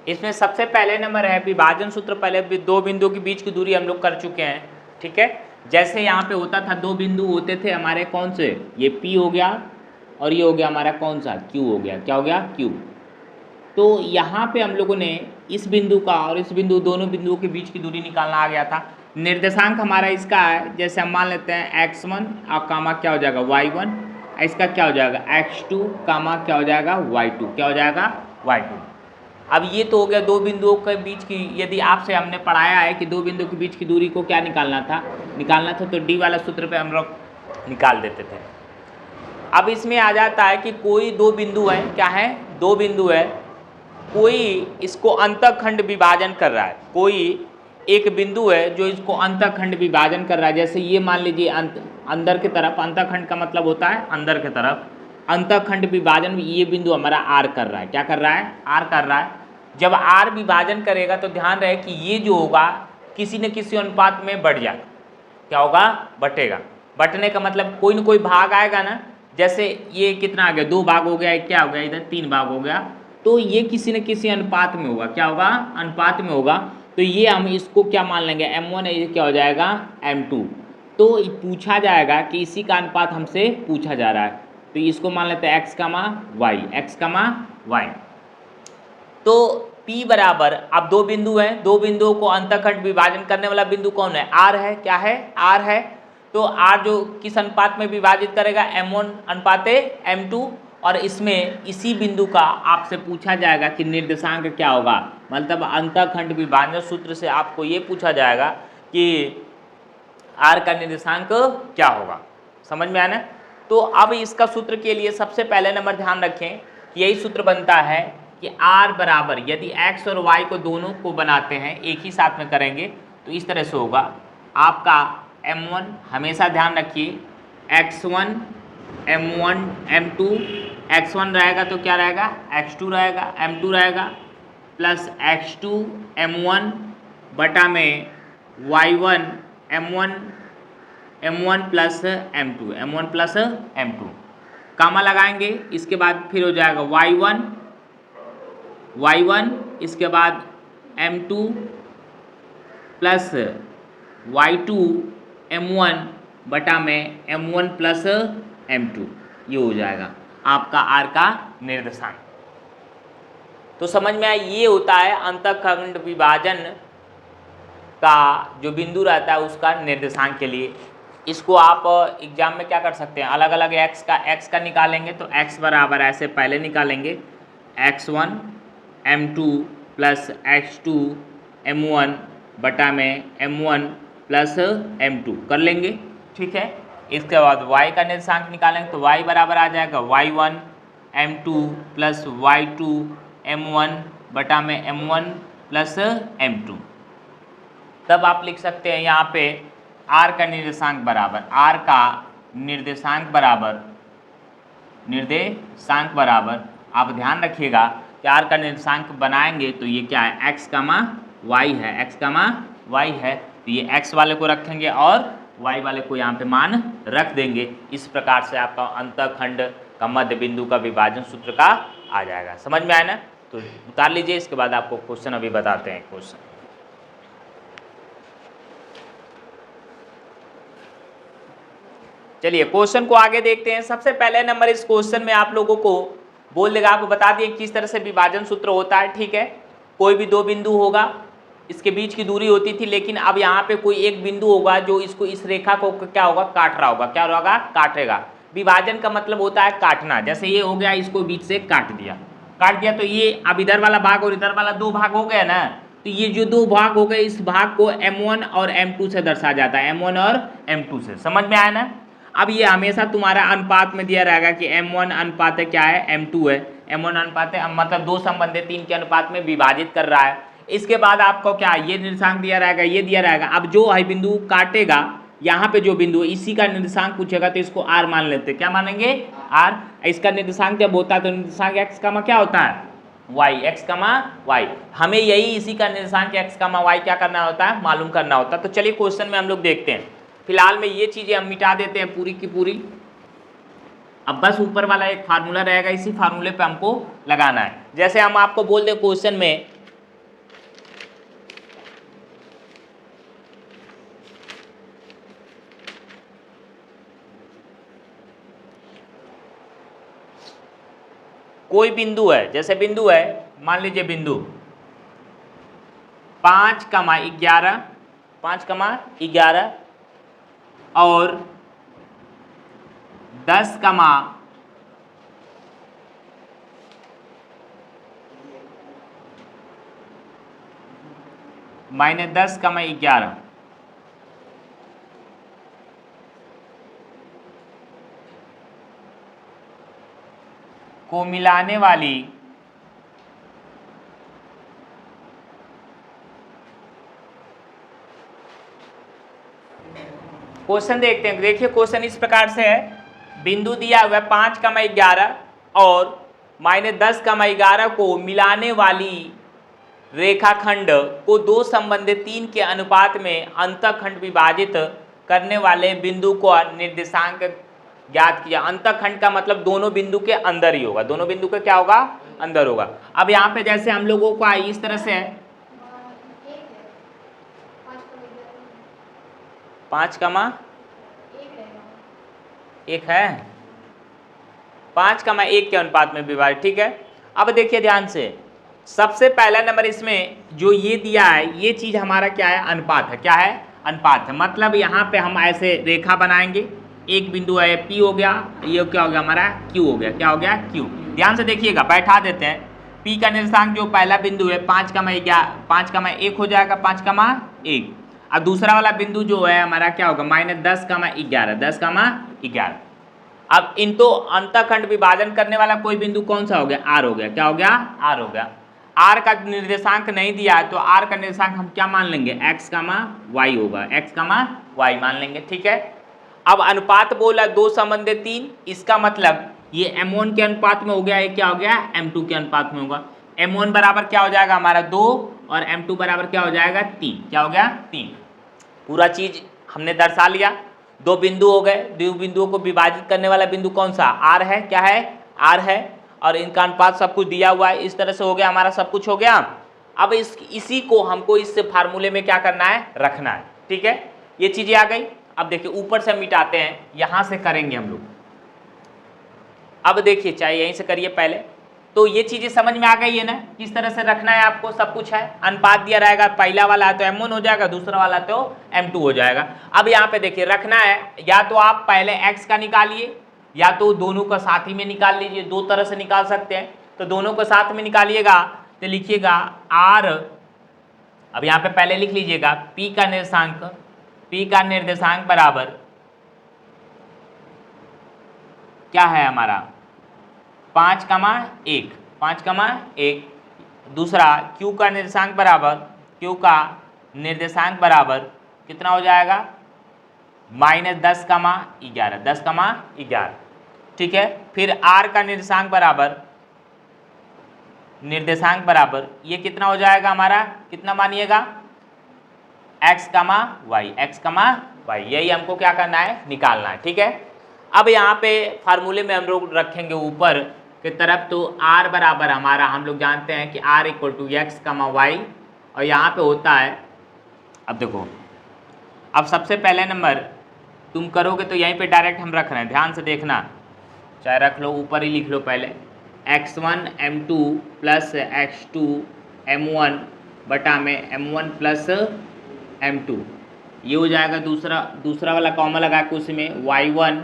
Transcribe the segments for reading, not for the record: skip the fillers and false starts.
इसमें सबसे पहले नंबर है विभाजन सूत्र। पहले दो बिंदुओं के बीच की दूरी हम लोग कर चुके हैं, ठीक है। जैसे यहाँ पे होता था, दो बिंदु होते थे हमारे कौन से, ये P हो गया और ये हो गया हमारा कौन सा, Q हो गया। क्या हो गया, Q। तो यहाँ पे हम लोगों ने इस बिंदु का और इस बिंदु, दोनों बिंदुओं के बीच की दूरी निकालना आ गया था। निर्देशांक हमारा इसका है, जैसे हम मान लेते हैं x1 और कामा क्या हो जाएगा y1, इसका क्या हो जाएगा x2 कामा क्या हो जाएगा y2, क्या हो जाएगा y2। अब ये तो हो गया दो बिंदुओं के बीच की, यदि आपसे हमने पढ़ाया है कि दो बिंदुओं के बीच की दूरी को क्या निकालना था तो डी वाला सूत्र पे हम लोग निकाल देते थे। अब इसमें आ जाता है कि कोई दो बिंदु है, क्या है, दो बिंदु है, कोई इसको अंतःखंड विभाजन कर रहा है, कोई एक बिंदु है जो इसको अंतःखंड विभाजन कर रहा है। जैसे ये मान लीजिए अंदर की तरफ, अंतःखंड का मतलब होता है अंदर की तरफ, अंतःखंड विभाजन ये बिंदु हमारा आर कर रहा है। क्या कर रहा है, आर कर रहा है। जब आर विभाजन करेगा तो ध्यान रहे कि ये जो होगा किसी न किसी अनुपात में बढ़ जाएगा। क्या होगा, बटेगा। बटने का मतलब कोई न कोई भाग आएगा ना, जैसे ये कितना आ गया, दो भाग हो गया, क्या हो गया इधर, तीन भाग हो गया, तो ये किसी न किसी अनुपात में होगा। क्या होगा, अनुपात में होगा। तो ये हम इसको क्या मान लेंगे, m1 है, ये क्या हो जाएगा m2। तो पूछा जाएगा कि इसी का अनुपात हमसे पूछा जा रहा है, तो इसको मान लेते हैं x, y, x, y। तो P बराबर, अब दो बिंदु हैं, दो बिंदुओं को अंतःखंड विभाजन करने वाला बिंदु कौन है, R है। क्या है, R है। तो R जो किस अनुपात में विभाजित करेगा, m1 अनुपाते m2। और इसमें इसी बिंदु का आपसे पूछा जाएगा कि निर्देशांक क्या होगा, मतलब अंतःखंड विभाजन सूत्र से आपको ये पूछा जाएगा कि R का निर्देशांक क्या होगा। समझ में आया ना। तो अब इसका सूत्र के लिए सबसे पहले नंबर ध्यान रखें कि यही सूत्र बनता है कि R बराबर, यदि x और y को दोनों को बनाते हैं, एक ही साथ में करेंगे तो इस तरह से होगा आपका m1, हमेशा ध्यान रखिए x1 m1 m2, x1 रहेगा तो क्या रहेगा, x2 रहेगा, m2 रहेगा, प्लस x2 m1 बटा में y1 m1 प्लस m2 कामा लगाएंगे। इसके बाद फिर हो जाएगा y1 इसके बाद m2 प्लस y2 m1 बटा में m1 प्लस m2, ये हो जाएगा आपका R का निर्देशांक। तो समझ में आया, ये होता है अंतःखंड विभाजन का जो बिंदु रहता है उसका निर्देशांक के लिए। इसको आप एग्जाम में क्या कर सकते हैं, अलग अलग x का निकालेंगे तो x बराबर ऐसे पहले निकालेंगे x1 m2 plus x2 m1 बटा में m1 प्लस m2 कर लेंगे, ठीक है। इसके बाद y का निर्देशांक निकालेंगे तो y बराबर आ जाएगा y1 m2 plus y2 m1 बटा में m1 प्लस m2। तब आप लिख सकते हैं यहाँ पे R का निर्देशांक बराबर आप ध्यान रखिएगा कि R का निर्देशांक बनाएंगे तो ये क्या है, x, y है, x, y है। तो ये x वाले को रखेंगे और y वाले को यहाँ पे मान रख देंगे। इस प्रकार से आपका अंतःखंड का मध्य बिंदु का विभाजन सूत्र का आ जाएगा। समझ में आया ना। तो उतार लीजिए, इसके बाद आपको क्वेश्चन अभी बताते हैं। क्वेश्चन चलिए क्वेश्चन को आगे देखते हैं। सबसे पहले नंबर इस क्वेश्चन में आप लोगों को बोल देगा, आपको बता दिए किस तरह से विभाजन सूत्र होता है, ठीक है। कोई भी दो बिंदु होगा, इसके बीच की दूरी होती थी, लेकिन अब यहाँ पे कोई एक बिंदु होगा जो इसको, इस रेखा को क्या होगा, काट रहा होगा। क्या होगा, काटेगा। विभाजन का मतलब होता है काटना। जैसे ये हो गया, इसको बीच से काट दिया तो ये अब इधर वाला भाग और इधर वाला दो भाग हो गया ना। तो ये जो दो भाग हो गए, इस भाग को m1 और m2 से दर्शाया जाता है, m1 और m2 से। समझ में आया ना। अब ये हमेशा तुम्हारा अनुपात में दिया रहेगा कि m1 अनुपात है क्या है, m2 है। m1 अनुपात है मतलब दो संबंधित 3 के अनुपात में विभाजित कर रहा है। इसके बाद आपको क्या, ये निर्देशांक दिया रहेगा, ये दिया रहेगा। अब जो है बिंदु काटेगा, यहाँ पे जो बिंदु इसी का निर्देशांक पूछेगा तो इसको r मान लेते हैं। क्या मानेंगे, r। इसका निर्देशांक जब होता है तो निर्देशांक x का क्या होता है, y, x, y। हमें यही इसी का निर्देशांक x, y क्या करना होता है, मालूम करना होता है। तो चलिए क्वेश्चन में हम लोग देखते हैं। फिलहाल में ये चीजें हम मिटा देते हैं पूरी की पूरी। अब बस ऊपर वाला एक फार्मूला रहेगा, इसी फार्मूले पे हमको लगाना है। जैसे हम आपको बोल दें क्वेश्चन में कोई बिंदु है, जैसे बिंदु है, मान लीजिए बिंदु 5,11, 5,11 और 10, -10,11 को मिलाने वाली क्वेश्चन देखते हैं। देखिए क्वेश्चन इस प्रकार से है, बिंदु दिया हुआ है 5,11 और -10,11 को मिलाने वाली रेखाखंड को दो संबंधित 3 के अनुपात में अंतःखंड विभाजित करने वाले बिंदु को निर्देशांक ज्ञात किया। अंतःखंड का मतलब दोनों बिंदु के अंदर ही होगा, दोनों बिंदु के क्या होगा, अंदर होगा। अब यहाँ पे जैसे हम लोगों को इस तरह से है 5,1 है, 5,1 के अनुपात में विभाजित, ठीक है। अब देखिए ध्यान से, सबसे पहला नंबर इसमें जो ये दिया है, ये चीज हमारा क्या है, अनुपात है। क्या है, अनुपात है। मतलब यहाँ पे हम ऐसे रेखा बनाएंगे, एक बिंदु है P हो गया, ये क्या हो गया हमारा Q हो गया। क्या हो गया, Q। ध्यान से देखिएगा, बैठा देते हैं। P का निर्देशांक जो पहला बिंदु है 5,1 हो जाएगा, 5,1। अब दूसरा वाला बिंदु जो है हमारा क्या होगा, -10,11, 10,11। अब इनको अंतःखंड विभाजन करने वाला कोई बिंदु कौन सा हो गया, R हो गया। क्या हो गया, R हो गया। R का निर्देशांक नहीं दिया है तो R का निर्देशांक हम क्या मान लेंगे, x, y होगा, x, y मान लेंगे, ठीक है। अब अनुपात बोला दो संबंधित 3, इसका मतलब ये M1 के अनुपात में हो गया, ये क्या हो गया, M2 के अनुपात में होगा। M1 बराबर क्या हो जाएगा हमारा 2 और M2 बराबर क्या हो जाएगा 3। क्या हो गया, 3। पूरा चीज हमने दर्शा लिया। दो बिंदु हो गए, दो बिंदुओं को विभाजित करने वाला बिंदु कौन सा, R है। क्या है, R है। और इनका अनुपात सब कुछ दिया हुआ है, इस तरह से हो गया हमारा, सब कुछ हो गया। अब इसी को हमको इस फार्मूले में क्या करना है, रखना है, ठीक है। ये चीजें आ गई। अब देखिए ऊपर से मिटाते हैं, यहां से करेंगे हम लोग। अब देखिए चाहे यहीं से करिए पहले, तो ये चीजें समझ में आ गई है ना, किस तरह से रखना है आपको, सब कुछ है। अनुपात दिया रहेगा, पहला वाला है तो M1 हो जाएगा, दूसरा वाला तो M2 हो जाएगा। अब यहाँ पे देखिए रखना है, या तो आप पहले x का निकालिए या तो दोनों का साथ ही में निकाल लीजिए। दो तरह से निकाल सकते हैं, तो दोनों को साथ में निकालिएगा तो लिखिएगा R। अब यहाँ पे पहले लिख लीजिएगा P का निर्देशांक बराबर क्या है हमारा 5,1। दूसरा Q का निर्देशांक बराबर कितना हो जाएगा, -10,11, ठीक है। फिर R का निर्देशांक बराबर ये कितना हो जाएगा हमारा, कितना मानिएगा, x, y। यही हमको क्या करना है, निकालना है, ठीक है। अब यहाँ पे फार्मूले में हम लोग रखेंगे ऊपर की तरफ, तो R बराबर हमारा, हम लोग जानते हैं कि R = x, y, और यहाँ पे होता है। अब देखो, अब सबसे पहले नंबर तुम करोगे तो यहीं पे डायरेक्ट हम रख रहे हैं, ध्यान से देखना, चाहे रख लो, ऊपर ही लिख लो पहले, x1 m2 + x2 m1 बटा में m1 + m2, ये हो जाएगा। दूसरा वाला कॉमन लगा के उसमें y1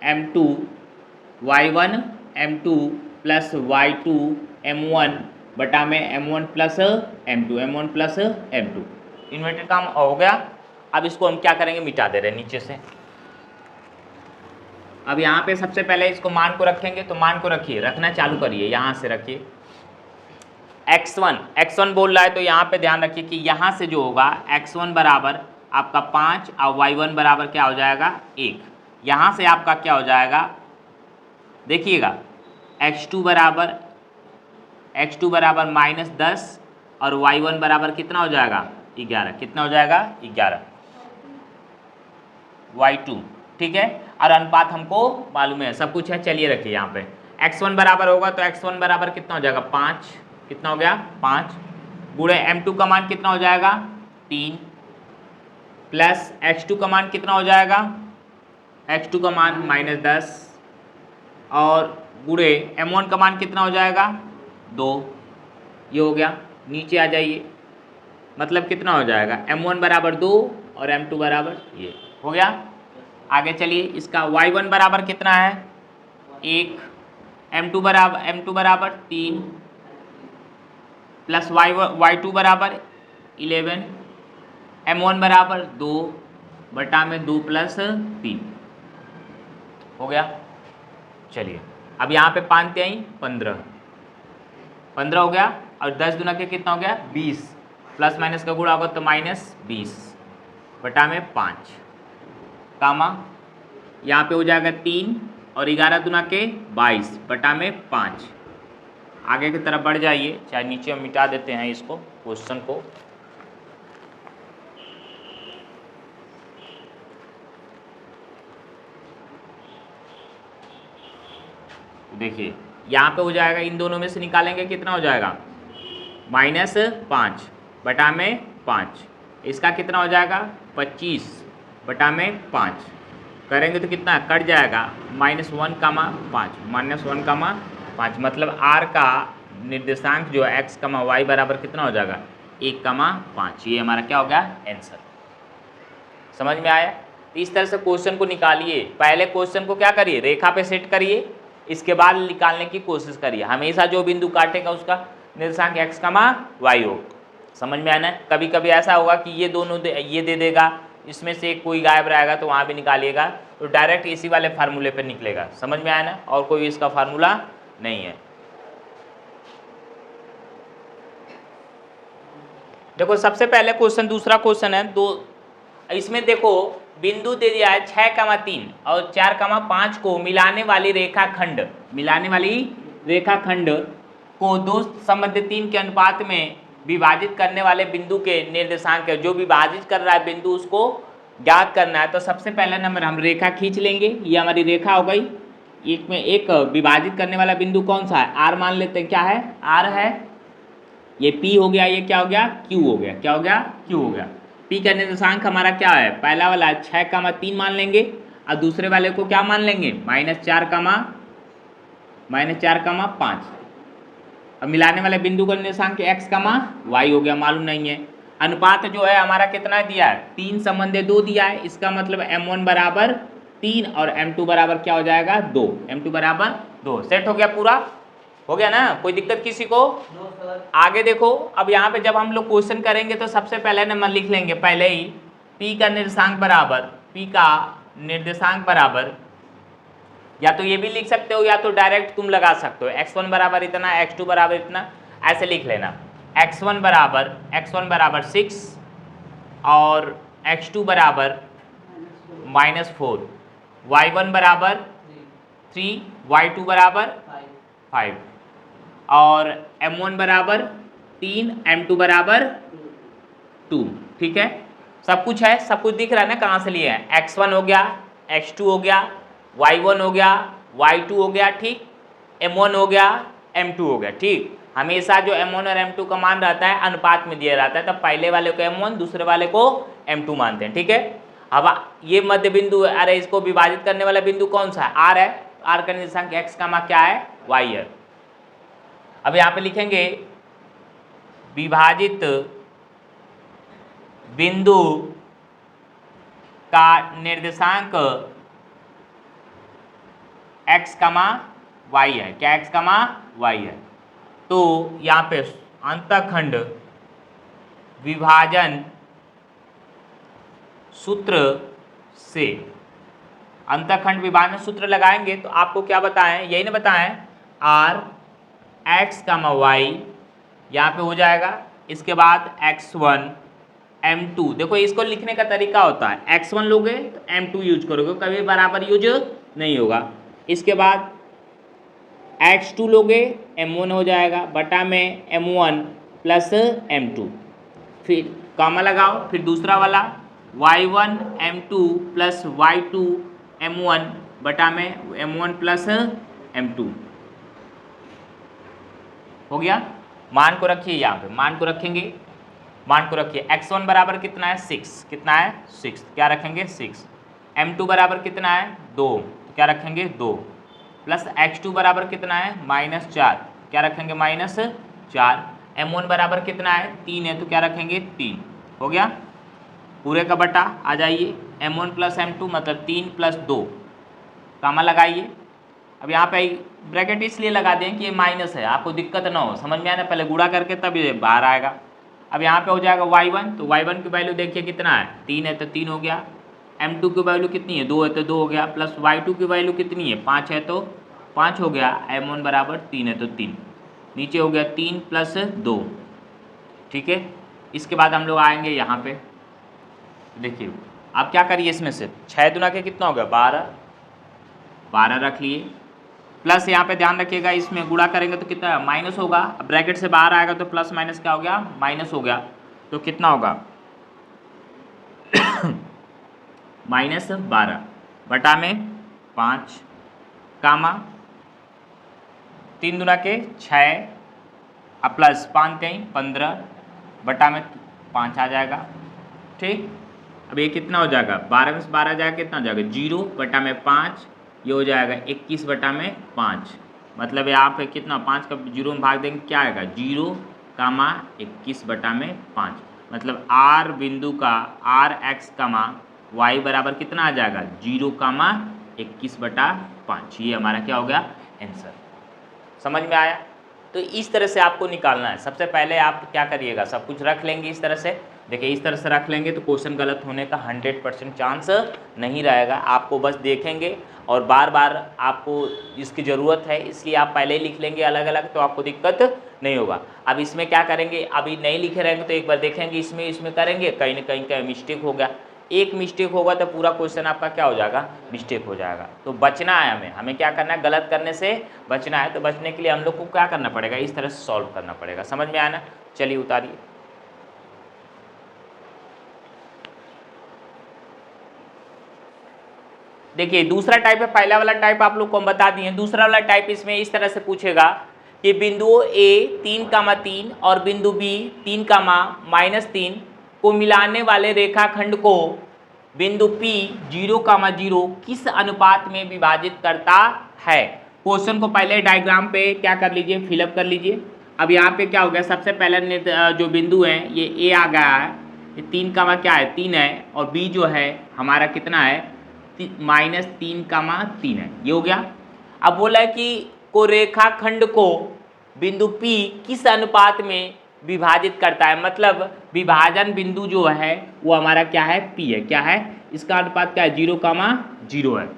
m2 + y2 m1 बटा में m1 + m2। इन्वर्टेड काम हो गया। अब इसको हम क्या करेंगे, मिटा दे रहे हैं नीचे से। अब यहाँ पे सबसे पहले इसको मान को रखेंगे, तो मान को रखिए, रखना चालू करिए, यहाँ से रखिए। x1 बोल रहा है तो यहाँ पे ध्यान रखिए कि यहाँ से जो होगा x1 बराबर आपका 5 और y1 बराबर क्या हो जाएगा 1। यहाँ से आपका क्या हो जाएगा, देखिएगा x2 बराबर -10 और y1 बराबर कितना हो जाएगा 11। कितना हो जाएगा 11 y2, ठीक है। और अनुपात हमको मालूम है, सब कुछ है। चलिए रखिए यहाँ पे x1 बराबर होगा तो x1 बराबर कितना हो जाएगा 5। कितना हो गया 5 गुणे m2 का मान कितना हो जाएगा 3 प्लस x2 का मान कितना हो जाएगा, x2 का मान -10 और गुणे m1 का मान कितना हो जाएगा 2, ये हो गया। नीचे आ जाइए, मतलब कितना हो जाएगा m1 बराबर 2 और m2 बराबर ये हो गया। आगे चलिए, इसका y1 बराबर कितना है 1, m2 बराबर 3 प्लस y2 बराबर 11, m1 बराबर 2 बटा में 2 प्लस 3 हो गया। चलिए अब यहाँ पे 5 आई 15 हो गया, और 10 दूना के कितना हो गया 20, प्लस माइनस का गुणा होगा तो -20 बटा में 5 कामा यहाँ पे हो जाएगा 3 और 11 दूना के 22 बटा में 5। आगे की तरफ बढ़ जाइए, चाहे नीचे हम मिटा देते हैं इसको क्वेश्चन को। देखिए यहाँ पे हो जाएगा, इन दोनों में से निकालेंगे कितना हो जाएगा -5 बटा में 5, इसका कितना हो जाएगा 25 बटा में 5, करेंगे तो कितना कट जाएगा -1 कामा 5, मतलब r का निर्देशांक जो है x कामा y बराबर कितना हो जाएगा 1 कामा 5। ये हमारा क्या हो गया आंसर। समझ में आया? तो इस तरह से क्वेश्चन को निकालिए। पहले क्वेश्चन को क्या करिए, रेखा पे सेट करिए, इसके बाद निकालने की कोशिश करिए। हमेशा जो बिंदु काटेगा उसका निर्देशांक x कामा y हो। समझ में आना है? कभी कभी ऐसा होगा कि ये दोनों ये दे देगा, इसमें से कोई गायब रहेगा तो वहाँ भी निकालिएगा, तो डायरेक्ट इसी वाले फार्मूले पे निकलेगा। समझ में आया ना? और कोई इसका फार्मूला नहीं है। देखो सबसे पहले क्वेश्चन, दूसरा क्वेश्चन है इसमें देखो बिंदु दे दिया है 6,3 और 4,5 को मिलाने वाली रेखाखंड को दो संबंधित 3 के अनुपात में विभाजित करने वाले बिंदु के निर्देशांक है। जो विभाजित कर रहा है बिंदु उसको ज्ञात करना है। तो सबसे पहला नंबर हम रेखा खींच लेंगे, ये हमारी रेखा हो गई। एक में एक विभाजित करने वाला बिंदु कौन सा है, आर मान लेते हैं। क्या है, आर है। ये पी हो गया, ये क्या हो गया क्यू हो गया। क्या हो गया क्यू हो गया। पी का निर्देशांक हमारा क्या है, पहला वाला 6,3 मान लेंगे और दूसरे वाले को क्या मान लेंगे -4,5। अब मिलाने वाले बिंदु का निर्देशांक x, y हो गया, मालूम नहीं है। अनुपात जो है हमारा कितना दिया है 3 संबंधे 2 दिया है। इसका मतलब m1 बराबर 3 और m2 बराबर क्या हो जाएगा 2। m2 बराबर 2। सेट हो गया, पूरा हो गया ना? कोई दिक्कत किसी को? आगे देखो, अब यहाँ पे जब हम लोग क्वेश्चन करेंगे तो सबसे पहले नंबर लिख लेंगे पहले ही, P का निर्देशांक बराबर या तो ये भी लिख सकते हो या तो डायरेक्ट तुम लगा सकते हो, x1 बराबर इतना, x2 बराबर इतना, ऐसे लिख लेना। x1 बराबर 6 और x2 बराबर -4, y1 बराबर 3, y2 बराबर 5 और m1 बराबर 3, m2 बराबर 2। ठीक है, सब कुछ है, सब कुछ दिख रहा है ना कहाँ से लिए हैं। x1 हो गया, x2 हो गया, y1 हो गया, y2 हो गया, ठीक, m1 हो गया, m2 हो गया। ठीक, हमेशा जो m1 और m2 का मान रहता है अनुपात में दिया रहता है, तब पहले वाले को m1 दूसरे वाले को m2 मानते हैं। ठीक है, अब ये मध्य बिंदु, अरे इसको विभाजित करने वाला बिंदु कौन सा है, r है। r का निर्देशांक x का मान क्या है, y है। अब यहाँ पे लिखेंगे विभाजित बिंदु का निर्देशांक x, y है। क्या x, y है। तो यहाँ पे अंतःखंड विभाजन सूत्र से अंतःखंड विभाजन सूत्र लगाएंगे तो आपको क्या बताएं, यही ना बताएं, r x, y यहाँ पे हो जाएगा। इसके बाद x1 m2, देखो इसको लिखने का तरीका होता है, x1 लोगे तो m2 यूज करोगे, कभी बराबर यूज नहीं होगा। इसके बाद x2 लोगे m1 हो जाएगा बटा में m1 प्लस m2, फिर कॉमा लगाओ, फिर दूसरा वाला y1 m2 plus y2 m1 बटा में m1 प्लस m2 हो गया। मान को रखिए, यहाँ पे मान को रखेंगे, मान को रखिए। x1 बराबर कितना है 6, कितना है 6, क्या रखेंगे 6। m2 बराबर कितना है 2, क्या रखेंगे 2। प्लस x2 बराबर कितना है -4, क्या रखेंगे -4। m1 बराबर कितना है 3 है तो क्या रखेंगे 3, हो गया पूरे का बटा। आ जाइए m1 प्लस m2 मतलब 3 प्लस 2, कामा लगाइए। अब यहाँ पे ब्रैकेट इसलिए लगा दें कि ये माइनस है, आपको दिक्कत ना हो, समझ में आया ना, पहले गुणा करके तब ये बाहर आएगा। अब यहाँ पे हो जाएगा y1, तो y1 की वैल्यू देखिए कितना है 3 है तो 3 हो गया। m2 की वैल्यू कितनी है 2 है तो 2 हो गया, प्लस y2 की वैल्यू कितनी है 5 है तो 5 हो गया। m1 बराबर 3 है तो 3, नीचे हो गया 3 प्लस 2, ठीक है। इसके बाद हम लोग आएंगे यहाँ पे, देखिए आप क्या करिए इसमें से 6 दुना के कितना हो गया 12 रख लिए, प्लस यहाँ पे ध्यान रखिएगा इसमें गुणा करेंगे तो कितना माइनस होगा। अब ब्रैकेट से बाहर आएगा तो प्लस माइनस क्या हो गया माइनस हो गया, तो कितना होगा -12 बटा में 5, कामा 3 दुना के 6 अब प्लस 5 कहीं 15 बटा में 5 आ जाएगा, ठीक। अब ये कितना हो जाएगा 12 में से 12 जाएगा कितना हो जाएगा 0 बटा में 5, ये हो जाएगा 21 बटा में 5, मतलब यहाँ पे कितना 5 का 0 में भाग देंगे क्या आएगा 0, 21 बटा में 5, मतलब R बिंदु का RX, Y बराबर कितना आ जाएगा 0, 21 बटा 5। ये हमारा क्या हो गया आंसर, समझ में आया। तो इस तरह से आपको निकालना है। सबसे पहले आप क्या करिएगा, सब कुछ रख लेंगे इस तरह से, देखिए इस तरह से रख लेंगे तो क्वेश्चन गलत होने का 100% चांस नहीं रहेगा। आपको बस देखेंगे और बार बार आपको इसकी ज़रूरत है, इसलिए आप पहले ही लिख लेंगे अलग अलग, तो आपको दिक्कत नहीं होगा। अब इसमें क्या करेंगे, अभी नहीं लिखे रहेंगे तो एक बार देखेंगे इसमें करेंगे, कहीं ना कहीं मिस्टेक हो गया, एक मिस्टेक होगा तो पूरा क्वेश्चन आपका क्या हो जाएगा मिस्टेक हो जाएगा। तो बचना है हमें क्या करना है, गलत करने से बचना है। तो बचने के लिए हम लोग को क्या करना पड़ेगा, इस तरह से सॉल्व करना पड़ेगा, समझ में आया ना। चलिए उतारिए। देखिए दूसरा टाइप है, पहला वाला टाइप आप लोग को हम बता दिए, दूसरा वाला टाइप इसमें इस तरह से पूछेगा कि बिंदुओं A 3,3 और बिंदु B 3,-3 को मिलाने वाले रेखाखंड को बिंदु P 0,0 किस अनुपात में विभाजित करता है। क्वेश्चन को पहले डायग्राम पे क्या कर लीजिए, फिलअप कर लीजिए। अब यहाँ पे क्या हो गया, सबसे पहले जो बिंदु है ये A आ गया है, ये 3 क्या है 3 है, और B जो है हमारा कितना है -3,3 है, ये हो गया। अब बोला है कि को रेखाखंड को बिंदु P किस अनुपात में विभाजित करता है, मतलब विभाजन बिंदु जो है वो हमारा क्या है P है, क्या है इसका अनुपात क्या है 0,0 है,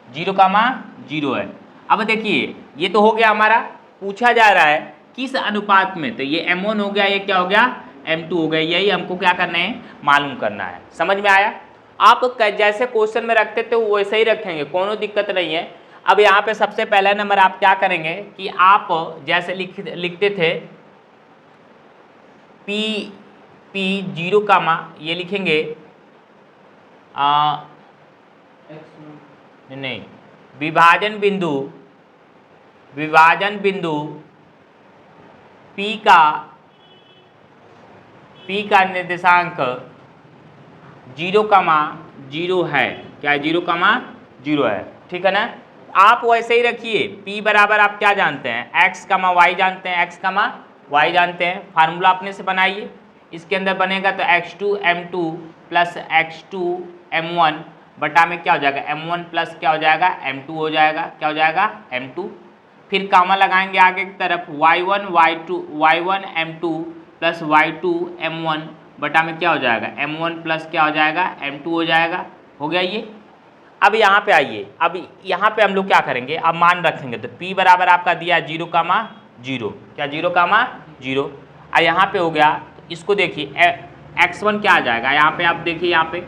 0,0 है। अब देखिए ये तो हो गया हमारा, पूछा जा रहा है किस अनुपात में, तो ये M1 हो गया, ये क्या हो गया M2 हो गया, यही हमको क्या करना है मालूम करना है, समझ में आया। आप जैसे क्वेश्चन में रखते थे वैसे ही रखेंगे, कोनो दिक्कत नहीं है। अब यहाँ पे सबसे पहला नंबर आप क्या करेंगे कि आप जैसे लिखते थे P 0, ये लिखेंगे नहीं, विभाजन बिंदु P का निर्देशांक 0,0 है, क्या है 0,0 है, ठीक है ना। आप वैसे ही रखिए, P बराबर आप क्या जानते हैं x, y जानते हैं, x, y जानते हैं, फार्मूला अपने से बनाइए। इसके अंदर बनेगा तो x2 m2 plus x2 m1 बटा में क्या हो जाएगा m1 प्लस क्या हो जाएगा m2 हो जाएगा, क्या हो जाएगा m2। फिर कामा लगाएंगे आगे की तरफ y1 m2 plus y2 m1 बटा में क्या हो जाएगा m1 प्लस क्या हो जाएगा m2 हो जाएगा, हो गया ये। अब यहाँ पे आइए, अब यहाँ पे हम लोग क्या करेंगे, अब मान रखेंगे तो P बराबर आपका दिया 0,0, क्या 0,0, और यहाँ पे हो गया। इसको देखिए x1 क्या आ जाएगा, यहाँ पे आप देखिए, यहाँ पे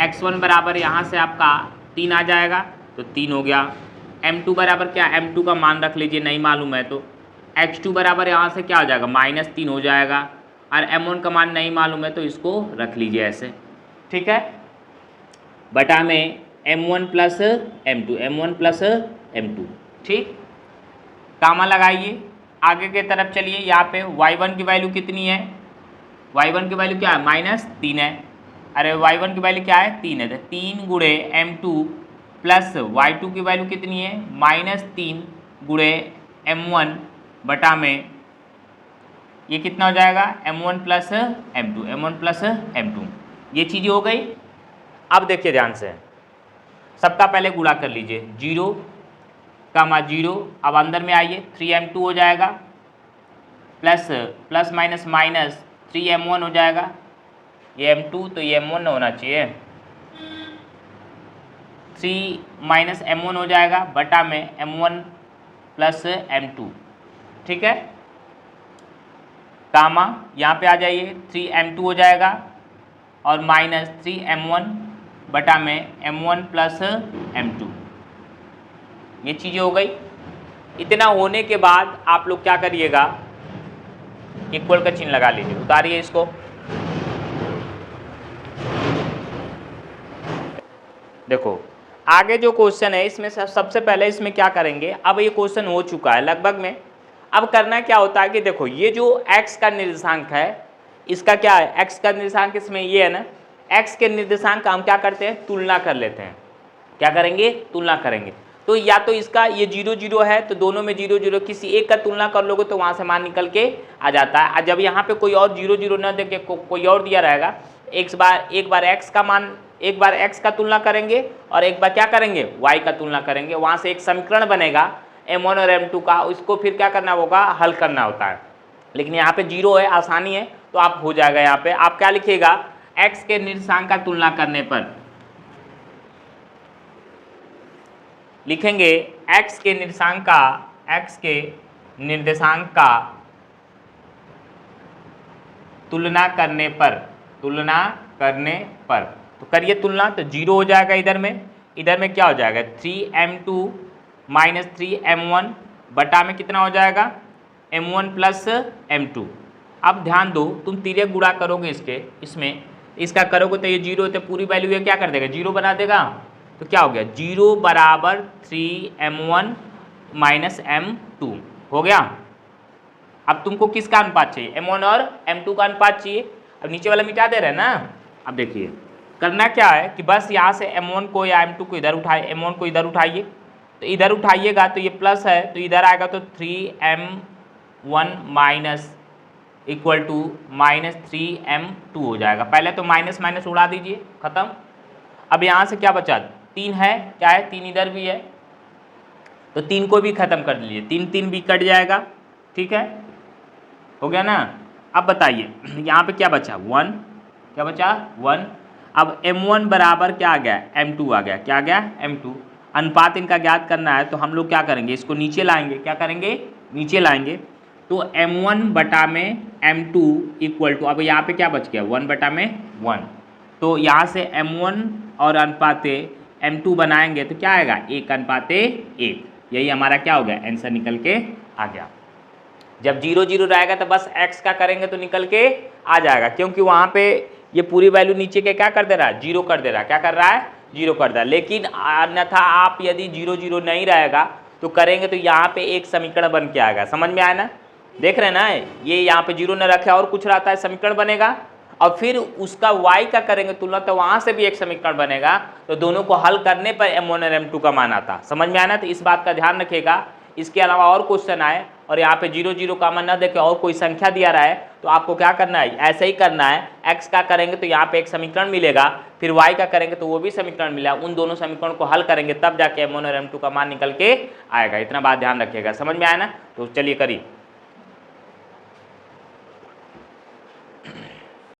x1 बराबर यहाँ से आपका 3 आ जाएगा, तो 3 हो गया। m2 बराबर क्या, m2 का मान रख लीजिए, नहीं मालूम है तो x2 बराबर यहाँ से क्या हो जाएगा -3 हो जाएगा, और m1 का मान नहीं मालूम है तो इसको रख लीजिए ऐसे, ठीक है, बटा में m1 प्लस m2, ठीक। कामा लगाइए, आगे के तरफ चलिए। यहाँ पे y1 की वैल्यू कितनी है, y1 की वैल्यू क्या है -3 है, अरे y1 की वैल्यू क्या है 3 है, तो 3 गुणे m2 प्लस y2 की वैल्यू कितनी है -3 गुणे m1 बटा में ये कितना हो जाएगा m1 plus m2, m1 plus m2, ये चीज़ें हो गई। अब देखिए ध्यान से, सबका पहले गुणा कर लीजिए, 0 कामा 0, अब अंदर में आइए 3m2 हो जाएगा, plus plus minus minus 3m1 हो जाएगा, ये m2 तो ये m1 होना चाहिए, 3 माइनस m1 हो जाएगा बटा में m1 प्लस m2, ठीक है। कामा यहाँ पे आ जाइए 3m2 हो जाएगा और माइनस 3m1 बटा में m1 प्लस m2, ये चीज़ें हो गई। इतना होने के बाद आप लोग क्या करिएगा, इक्वल का चिन्ह लगा लीजिए, उतारिए इसको। देखो आगे जो क्वेश्चन है इसमें सबसे पहले इसमें क्या करेंगे, अब ये क्वेश्चन हो चुका है लगभग में। अब करना क्या होता है कि देखो ये जो x का निर्देशांक है इसका क्या है, x का निर्देशांक इसमें ये है ना, x के निर्देशांक का हम क्या करते हैं तुलना कर लेते हैं। क्या करेंगे, तुलना करेंगे। तो या तो इसका ये 0 0 है तो दोनों में 0 0 किसी एक का तुलना कर लोगे तो वहाँ से मान निकल के आ जाता है। और जब यहाँ पे कोई और 0 0 न देके कोई और दिया रहेगा, एक बार x का मान, एक बार x का तुलना करेंगे और एक बार क्या करेंगे y का तुलना करेंगे, वहाँ से एक समीकरण बनेगा m1 और m2 का, उसको फिर क्या करना होगा, हल करना होता है। लेकिन यहाँ पे 0 है, आसानी है तो आप हो जाएगा। यहाँ पे आप क्या लिखिएगा, x के निर्देशांक का तुलना करने पर लिखेंगे x के निर्देशांक का तुलना करने पर तो करिए तुलना, तो 0 हो जाएगा इधर में क्या हो जाएगा 3m2 माइनस 3m1 बटा में कितना हो जाएगा m1 प्लस m2। अब ध्यान दो, तुम तिर्यक गुणा करोगे इसमें इसका करोगे तो ये 0 तो पूरी वैल्यू ये क्या कर देगा 0 बना देगा, तो क्या हो गया 0 बराबर 3m1 माइनस m2 हो गया। अब तुमको किसका अनुपात चाहिए, m1 और m2 का अनुपात चाहिए। अब नीचे वाला मिटा दे रहे ना। अब देखिए करना क्या है कि बस यहाँ से m1 को या m2 को इधर उठाए, m1 को इधर उठाइए, तो इधर उठाइएगा तो ये प्लस है तो इधर आएगा तो 3m1 minus equal to minus 3m2 हो जाएगा। पहले तो माइनस माइनस उड़ा दीजिए, खत्म। अब यहाँ से क्या बचा, 3 है, क्या है 3 इधर भी है तो 3 को भी खत्म कर लीजिए, 3 3 भी कट जाएगा, ठीक है, हो गया ना। अब बताइए यहाँ पे क्या बचा 1, क्या बचा 1। अब m1 बराबर क्या आ गया m2 आ गया, क्या आ गया m2। अनुपात इनका ज्ञात करना है तो हम लोग क्या करेंगे, इसको नीचे लाएंगे, क्या करेंगे नीचे लाएंगे, तो m1 बटा में m2 इक्वल टू, अब यहाँ पे क्या बच गया 1 बटा में 1, तो यहाँ से m1 और अनुपाते m2 बनाएंगे तो क्या आएगा 1 अनुपाते 1। यही हमारा क्या हो गया आंसर निकल के आ गया। जब 0 0 रहेगा तो बस x का करेंगे तो निकल के आ जाएगा, क्योंकि वहाँ पे ये पूरी वैल्यू नीचे के क्या कर दे रहा है 0 कर दे रहा है, क्या कर रहा है 0 कर दे रहा है। लेकिन अन्यथा आप यदि 0 0 नहीं रहेगा तो करेंगे तो यहाँ पे एक समीकरण बन के आएगा, समझ में आया ना। देख रहे हैं ना, ये यहाँ पे 0 न रखे और कुछ रहता है, समीकरण बनेगा और फिर उसका y का करेंगे तुलना तो वहाँ से भी एक समीकरण बनेगा, तो दोनों को हल करने पर m1 और m2 का मान आता, समझ में आना। तो इस बात का ध्यान रखिएगा। इसके अलावा और क्वेश्चन आए और यहाँ पे 0 0 का मान न देके और कोई संख्या दिया रहा है तो आपको क्या करना है, ऐसे ही करना है। x का करेंगे तो यहाँ पे एक समीकरण मिलेगा, फिर y का करेंगे तो वो भी समीकरण मिला, उन दोनों समीकरण को हल करेंगे तब जाके m1 और m2 का मान निकल के आएगा। इतना बात ध्यान रखिएगा, समझ में आया ना। तो चलिए करिए।